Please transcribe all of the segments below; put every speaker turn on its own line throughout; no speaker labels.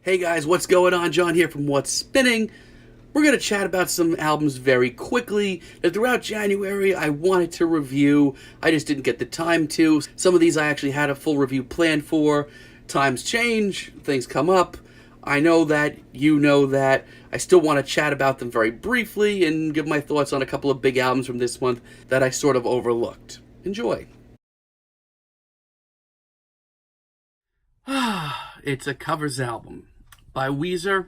Hey guys, what's going on? John here from What's Spinning. We're going to chat about some albums very quickly that throughout January I wanted to review. I just didn't get the time to. Some of these I actually had a full review planned for. Times change, things come up. I know that, you know that. I still want to chat about them very briefly and give my thoughts on a couple of big albums from this month that I sort of overlooked. Enjoy. It's a covers album by Weezer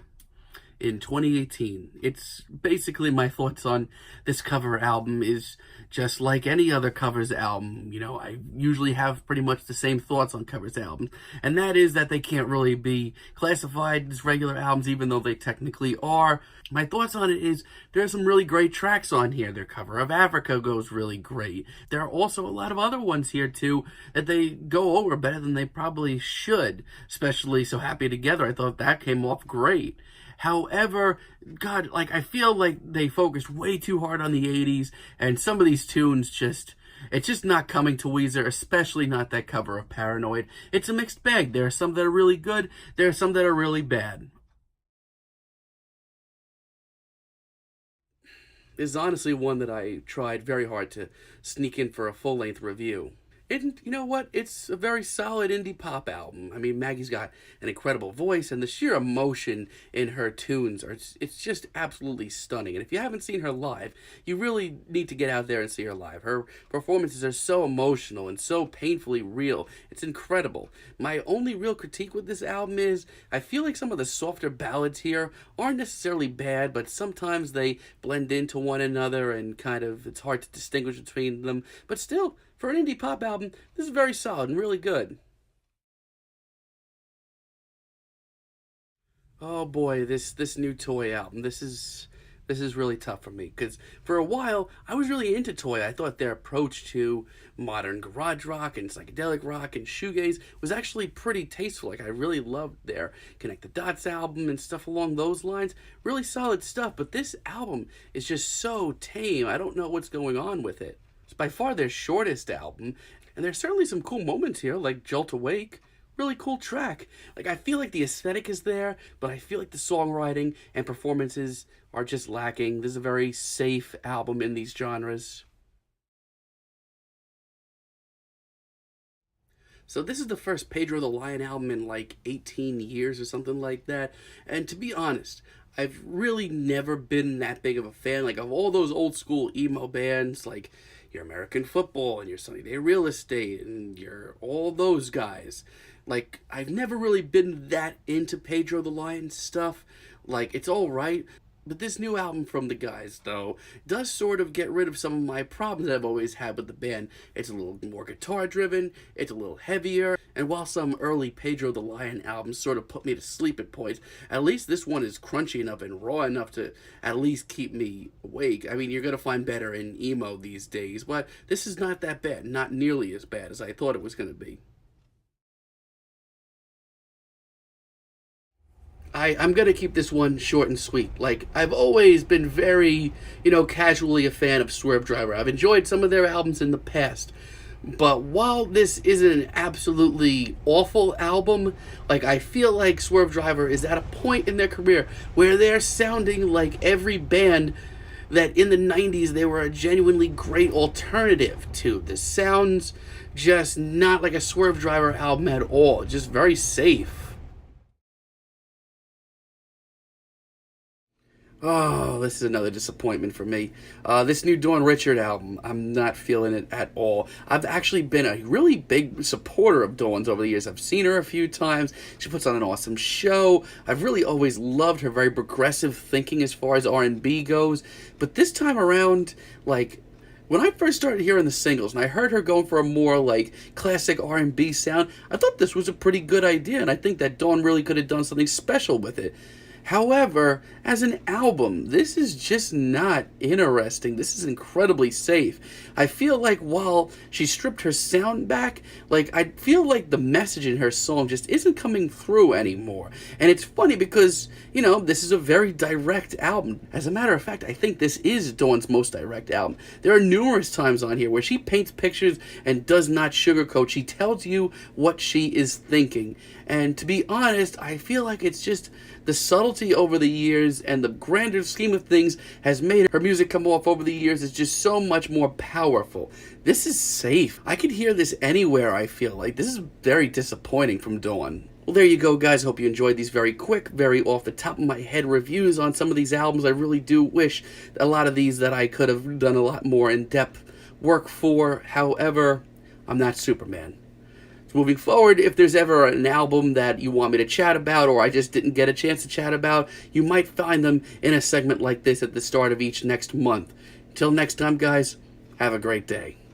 in 2018. It's basically my thoughts on this cover album is just like any other covers album. You know, I usually have pretty much the same thoughts on covers albums, and that is that they can't really be classified as regular albums, even though they technically are. My thoughts on it is there's some really great tracks on here. Their cover of Africa goes really great. There are also a lot of other ones here too that they go over better than they probably should, especially So Happy Together. I thought that came off great. However, God, I feel like they focused way too hard on the 80s, and some of these tunes it's just not coming to Weezer, especially not that cover of Paranoid. It's a mixed bag. There are some that are really good, there are some that are really bad. This is honestly one that I tried very hard to sneak in for a full-length review. And you know what? It's a very solid indie pop album. I mean, Maggie's got an incredible voice, and the sheer emotion in her tunes it's just absolutely stunning. And if you haven't seen her live, you really need to get out there and see her live. Her performances are so emotional and so painfully real. It's incredible. My only real critique with this album is I feel like some of the softer ballads here aren't necessarily bad, but sometimes they blend into one another and it's hard to distinguish between them. But still, for an indie pop album, this is very solid and really good. Oh boy, this new Toy album. This is really tough for me because for a while I was really into Toy. I thought their approach to modern garage rock and psychedelic rock and shoegaze was actually pretty tasteful. I really loved their Connect the Dots album and stuff along those lines. Really solid stuff, but this album is just so tame. I don't know what's going on with it. It's by far their shortest album, and there's certainly some cool moments here, like Jolt Awake. Really cool track. I feel like the aesthetic is there, but I feel like the songwriting and performances are just lacking. This is a very safe album in these genres. So this is the first Pedro the Lion album in 18 years or something like that. And to be honest, I've really never been that big of a fan. Of all those old school emo bands, like your American Football and your Sunny Day Real Estate and your all those guys. I've never really been that into Pedro the Lion stuff. It's all right, but this new album from the guys, though, does sort of get rid of some of my problems that I've always had with the band. It's a little more guitar-driven, it's a little heavier, and while some early Pedro the Lion albums sort of put me to sleep at points, at least this one is crunchy enough and raw enough to at least keep me awake. I mean, you're going to find better in emo these days, but this is not that bad, not nearly as bad as I thought it was going to be. I'm gonna keep this one short and sweet. I've always been very, casually a fan of Swerve Driver. I've enjoyed some of their albums in the past. But while this isn't an absolutely awful album, I feel like Swerve Driver is at a point in their career where they're sounding like every band that in the 90s they were a genuinely great alternative to. This sounds just not like a Swerve Driver album at all. Just very safe. Oh, this is another disappointment for me. This new Dawn Richard album, I'm not feeling it at all. I've actually been a really big supporter of Dawn's over the years. I've seen her a few times. She puts on an awesome show. I've really always loved her very progressive thinking as far as R&B goes. But this time around, when I first started hearing the singles and I heard her going for a more classic R&B sound, I thought this was a pretty good idea, and I think that Dawn really could have done something special with it. However, as an album, this is just not interesting. This is incredibly safe. I feel like while she stripped her sound back, like I feel like the message in her song just isn't coming through anymore. And it's funny because, you know, this is a very direct album. As a matter of fact, I think this is Dawn's most direct album. There are numerous times on here where she paints pictures and does not sugarcoat. She tells you what she is thinking. And to be honest, I feel like it's just the subtlety over the years and the grander scheme of things has made her music come off over the years is just so much more powerful. This is safe. I could hear this anywhere, I feel like. This is very disappointing from Dawn. Well, there you go, guys. Hope you enjoyed these very quick, very off the top of my head reviews on some of these albums. I really do wish a lot of these that I could have done a lot more in-depth work for. However, I'm not Superman. Moving forward, if there's ever an album that you want me to chat about or I just didn't get a chance to chat about, you might find them in a segment like this at the start of each next month. Until next time, guys, have a great day.